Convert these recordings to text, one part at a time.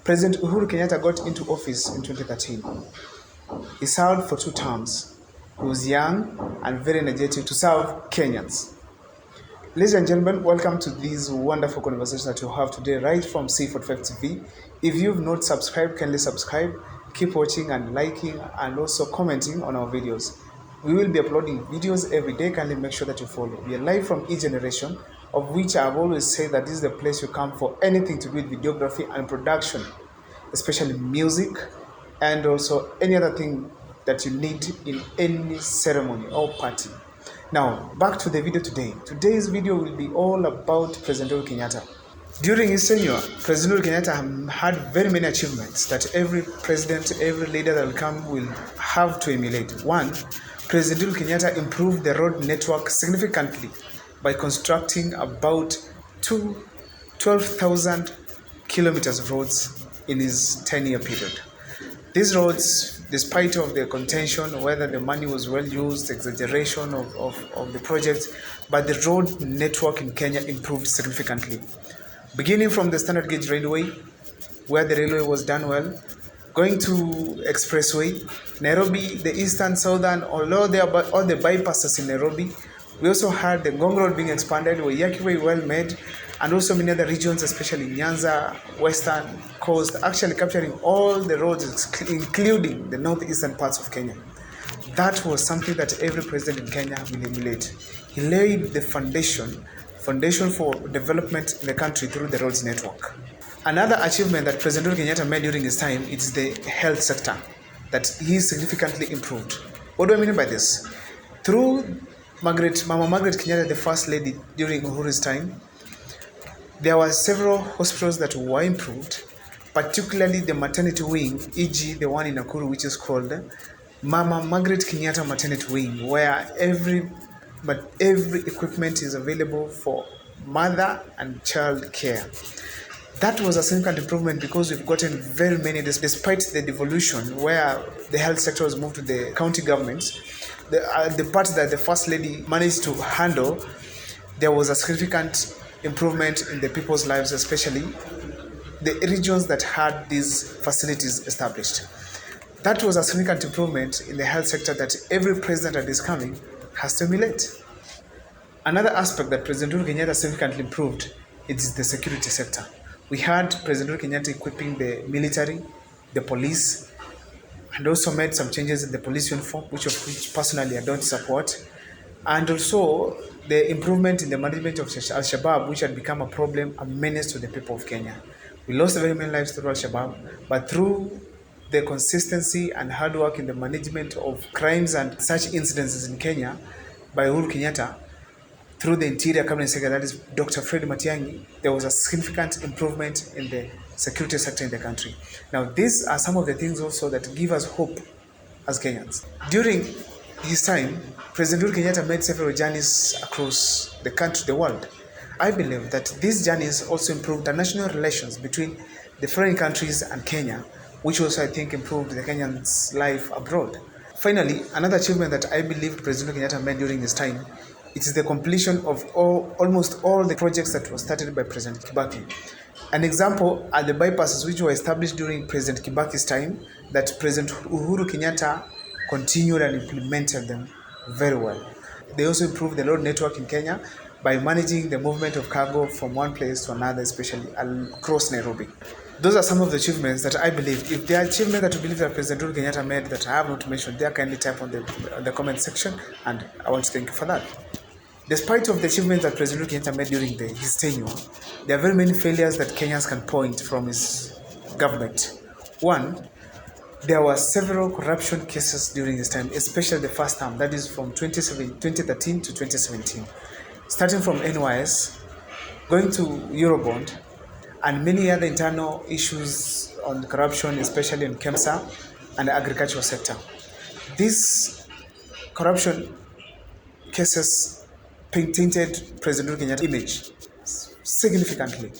President Uhuru Kenyatta got into office in 2013. He served for 2 terms. He was young and very energetic to serve Kenyans. Ladies and gentlemen, welcome to this wonderful conversation that you have today right from C45 TV. If you've not subscribed, kindly subscribe. Keep watching and liking and also commenting on our videos. We will be uploading videos every day. Kindly make sure that you follow. We are live from each generation, of which I have always said that this is the place you come for anything to do with videography and production, especially music and also any other thing that you need in any ceremony or party. Now, back to the video today. Today's video will be all about President Uhuru Kenyatta. During his tenure, President Uhuru Kenyatta had very many achievements that every president, every leader that will come will have to emulate. One, President Uhuru Kenyatta improved the road network significantly by constructing about 12,000 kilometers of roads in his 10-year period. These roads, despite of the contention, whether the money was well used, exaggeration of the project, but the road network in Kenya improved significantly. Beginning from the standard gauge railway, where the railway was done well, going to expressway, Nairobi, the eastern, southern, all the bypasses in Nairobi. We also had the Ngong Road being expanded, Waiyaki Way well made, and also many other regions, especially Nyanza, Western Coast, actually capturing all the roads, including the northeastern parts of Kenya. That was something that every president in Kenya will emulate. He laid the foundation for development in the country through the roads network. Another achievement that President Kenyatta made during his time is the health sector that he significantly improved. What do I mean by this? Through Mama Margaret Kenyatta, the first lady during Uhuru's time, there were several hospitals that were improved, particularly the maternity wing, e.g. the one in Nakuru, which is called Mama Margaret Kenyatta Maternity Wing, where every equipment is available for mother and child care. That was a significant improvement because we've gotten very many, despite the devolution where the health sector was moved to the county governments. The part that the first lady managed to handle, there was a significant improvement in the people's lives, especially the regions that had these facilities established. That was a significant improvement in the health sector that every president that is coming has to emulate. Another aspect that President Uhuru Kenyatta significantly improved is the security sector. We had President Uhuru Kenyatta equipping the military, the police, and also made some changes in the police uniform, which personally I don't support. And also the improvement in the management of Al-Shabaab, which had become a problem, a menace to the people of Kenya. We lost very many lives through Al-Shabaab, but through the consistency and hard work in the management of crimes and such incidences in Kenya by Uhuru Kenyatta, through the Interior Cabinet Secretary, that is Dr. Fred Matiang'i, there was a significant improvement in the security sector in the country. Now, these are some of the things also that give us hope as Kenyans. During his time, President Uhuru Kenyatta made several journeys across the country, the world. I believe that these journeys also improved the national relations between the foreign countries and Kenya, which also, I think, improved the Kenyans' life abroad. Finally, another achievement that I believe President Kenyatta made during his time, it is the completion of almost all the projects that were started by President Kibaki. An example are the bypasses which were established during President Kibaki's time that President Uhuru Kenyatta continued and implemented them very well. They also improved the road network in Kenya by managing the movement of cargo from one place to another, especially across Nairobi. Those are some of the achievements that I believe. If there are achievements that you believe that President Uhuru Kenyatta made that I have not mentioned, they kindly type on the comment section, and I want to thank you for that. Despite of the achievements that President Uhuru Kenyatta made during his tenure, there are very many failures that Kenyans can point from his government. One, there were several corruption cases during his time, especially the first term, that is from 2013 to 2017. Starting from NYS, going to Eurobond, and many other internal issues on corruption, especially in KEMSA and the agricultural sector. These corruption cases tainted President Kenyatta's image significantly.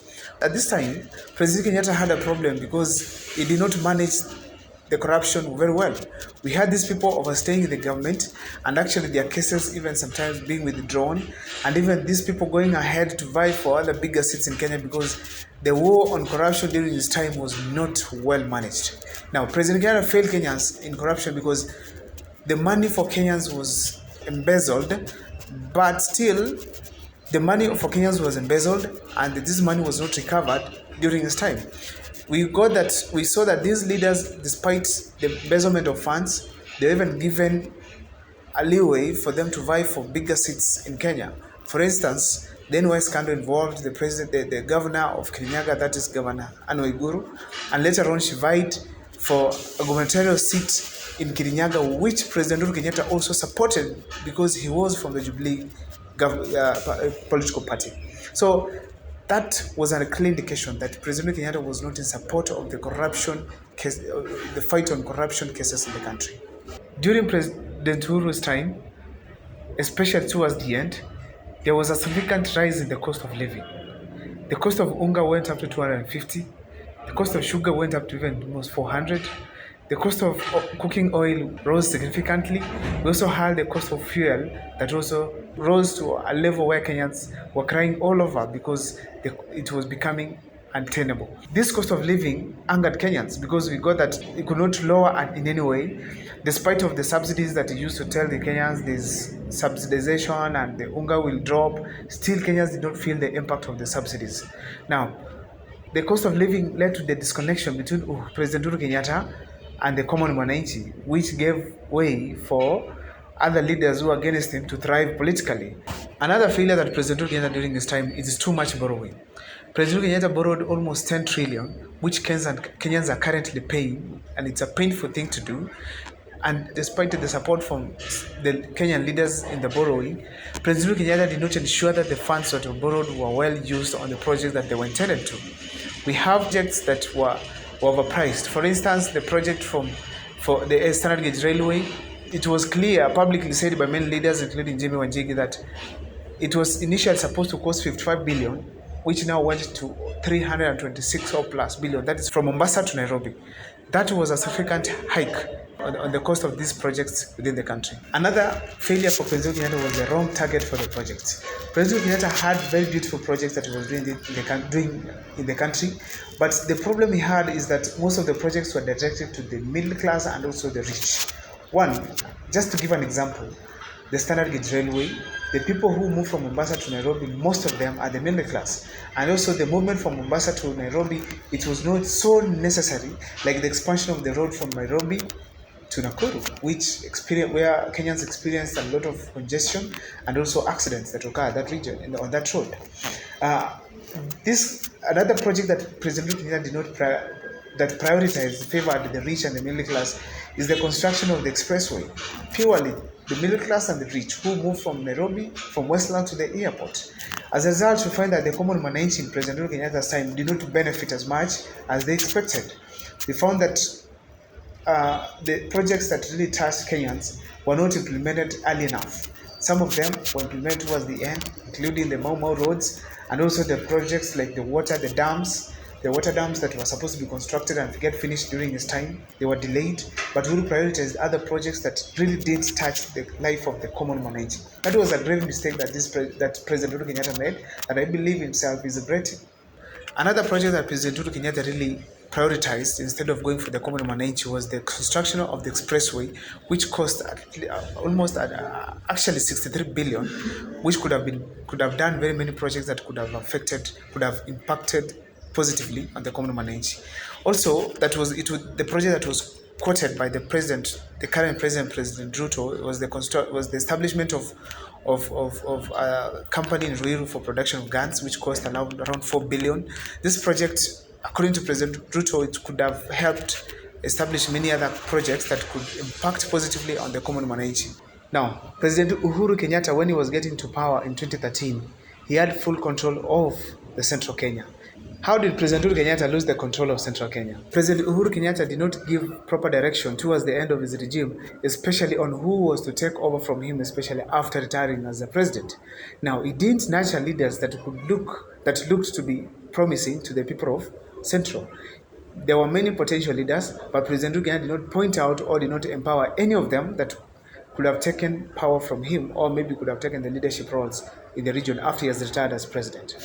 At this time, President Kenyatta had a problem because he did not manage the corruption very well. We had these people overstaying in the government, and actually their cases even sometimes being withdrawn, and even these people going ahead to vie for other bigger seats in Kenya because the war on corruption during his time was not well managed. Now, President Kenyatta failed Kenyans in corruption because the money for Kenyans was embezzled, but still the money for Kenyans was embezzled, and this money was not recovered during his time. We saw that these leaders, despite the embezzlement of funds, they were even given a leeway for them to vie for bigger seats in Kenya. For instance, the NY scandal involved the governor of Kirinyaga, that is Governor Uhuru, and later on she vied for a gubernatorial seat in Kirinyaga, which President Uhuru Kenyatta also supported because he was from the Jubilee political party. So that was a clear indication that President Kenyatta was not in support of the corruption case, the fight on corruption cases in the country. During President Uhuru's time, especially towards the end, there was a significant rise in the cost of living. The cost of unga went up to 250. The cost of sugar went up to even almost 400. The cost of cooking oil rose significantly. We also had the cost of fuel that also rose to a level where Kenyans were crying all over because it was becoming untenable. This cost of living angered Kenyans because we got that it could not lower in any way, despite of the subsidies that it used to tell the Kenyans there's subsidization and the unga will drop. Still, Kenyans did not feel the impact of the subsidies. Now, the cost of living led to the disconnection between President Uhuru Kenyatta and the common mwananchi, which gave way for other leaders who were against him to thrive politically. Another failure that President Uhuru Kenyatta during his time is too much borrowing. President Uhuru Kenyatta borrowed almost 10 trillion, which Kenyans are currently paying, and it's a painful thing to do. And despite the support from the Kenyan leaders in the borrowing, President Uhuru Kenyatta did not ensure that the funds that were borrowed were well used on the projects that they were intended to. We have projects that were overpriced. For instance, the project for the Standard Gauge Railway, it was clear, publicly said by many leaders, including Jimmy Wanjigi, that it was initially supposed to cost 55 billion, which now went to 326 or plus billion. That is from Mombasa to Nairobi. That was a significant hike on the cost of these projects within the country. Another failure for President Kenyatta was the wrong target for the projects. President Kenyatta had very beautiful projects that he was doing in the country, but the problem he had is that most of the projects were directed to the middle class and also the rich. One, just to give an example, the Standard Gauge Railway, the people who move from Mombasa to Nairobi, most of them are the middle class. And also the movement from Mombasa to Nairobi, it was not so necessary like the expansion of the road from Nairobi to Nakuru, where Kenyans experienced a lot of congestion and also accidents that occur at that region on that road. This another project that President Kenyatta did not that prioritized, favored the rich and the middle class, is the construction of the expressway. Purely the middle class and the rich who move from Nairobi, from Westland to the airport. As a result, we find that the common mwananchi in President Kenyatta's time did not benefit as much as they expected. We found that the projects that really touched Kenyans were not implemented early enough. Some of them were implemented towards the end, including the Mau Mau roads, and also the projects like the water dams that were supposed to be constructed and get finished during his time. They were delayed, but Uhuru prioritized other projects that really did touch the life of the common mwananchi. That was a grave mistake that President Uhuru Kenyatta made, and I believe himself is regretting. Another project that President Uhuru Kenyatta really prioritized instead of going for the common mwananchi was the construction of the expressway, which cost almost actually 63 billion, which could have done very many projects that could have impacted positively on the common mwananchi. Also, the project that was quoted by the current president, President Ruto, was the establishment of a company in Ruiru for production of guns, which cost around 4 billion. This project, according to President Ruto, it could have helped establish many other projects that could impact positively on the common mwananchi. Now, President Uhuru Kenyatta, when he was getting to power in 2013, he had full control of the central Kenya. How did President Uhuru Kenyatta lose the control of central Kenya? President Uhuru Kenyatta did not give proper direction towards the end of his regime, especially on who was to take over from him, especially after retiring as the president. Now, he didn't nurture leaders that looked to be promising to the people of Central. There were many potential leaders, but President Uhuru Kenyatta did not point out or did not empower any of them that could have taken power from him or maybe could have taken the leadership roles in the region after he has retired as president.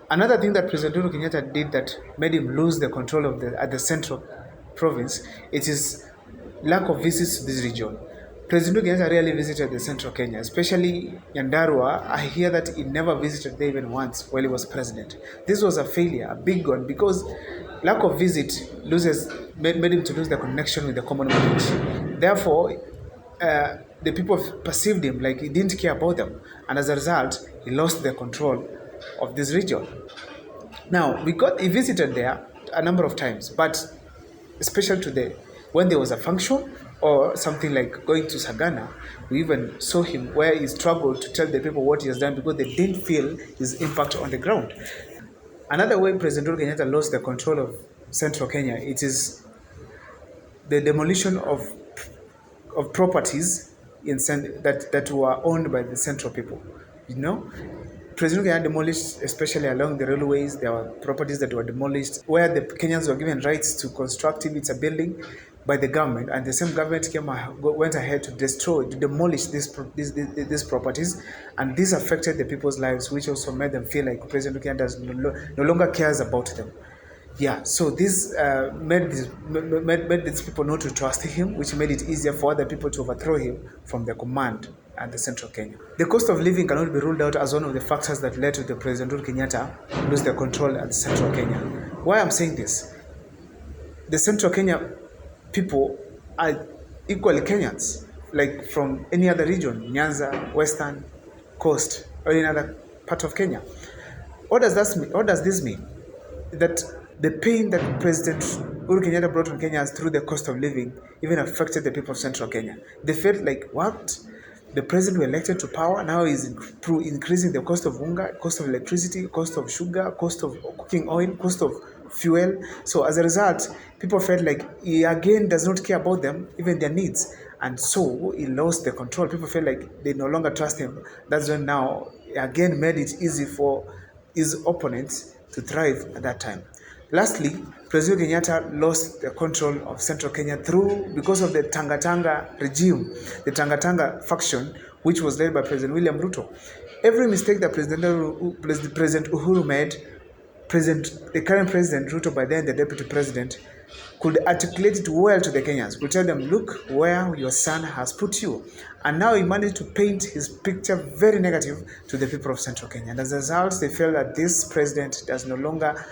Another thing that President Uhuru Kenyatta did that made him lose the control of at the central province, it is lack of visits to this region. President Uhuru Kenyatta rarely visited the central Kenya, especially Nyandarua. I hear that he never visited there even once while he was president. This was a failure, a big one, because lack of visit made him to lose the connection with the common man. Therefore, the people perceived him like he didn't care about them, and as a result, he lost the control of this region. Now, he visited there a number of times, but especially today, when there was a function or something like going to Sagana, we even saw him where he struggled to tell the people what he has done because they didn't feel his impact on the ground. Another way President Uhuru Kenyatta lost the control of central Kenya, it is the demolition of properties that were owned by the central people. You know, President Kenyatta demolished, especially along the railways, there were properties that were demolished where the Kenyans were given rights to construct if it's a building by the government, and the same government went ahead to demolish these properties, and this affected the people's lives, which also made them feel like President Kenyatta no longer cares about them. Yeah, so this made these people not to trust him, which made it easier for other people to overthrow him from the command at the central Kenya. The cost of living cannot be ruled out as one of the factors that led to the President Uhuru Kenyatta lose the control at the central Kenya. Why I'm saying this? The central Kenya people are equally Kenyans, like from any other region, Nyanza, Western, Coast, or any other part of Kenya. What does this mean? That the pain that President Uhuru Kenyatta brought on Kenyans through the cost of living even affected the people of central Kenya. They felt like, what? The president we elected to power now is increasing the cost of unga, cost of electricity, cost of sugar, cost of cooking oil, cost of fuel. So as a result, people felt like he again does not care about them, even their needs. And so he lost the control. People felt like they no longer trust him. That's when now he again made it easy for his opponents to thrive at that time. Lastly, President Kenyatta lost the control of central Kenya because of the Tanga regime, the Tanga faction, which was led by President William Ruto. Every mistake that President Uhuru made, the current President Ruto, by then the deputy president, could articulate it well to the Kenyans, could tell them, look where your son has put you. And now he managed to paint his picture very negative to the people of central Kenya. And as a result, they feel that this president does no longer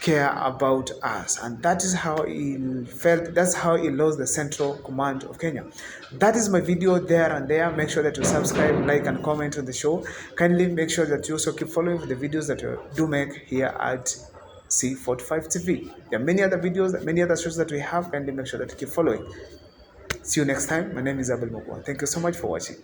care about us, and that is how he felt. That's how he lost the central command of Kenya. That is my video there and there. Make sure that you subscribe, like, and comment on the show. Kindly make sure that you also keep following the videos that you do make here at C45 TV. There are many other videos, many other shows that we have. Kindly make sure that you keep following. See you next time. My name is Abel Mokwa. Thank you so much for watching.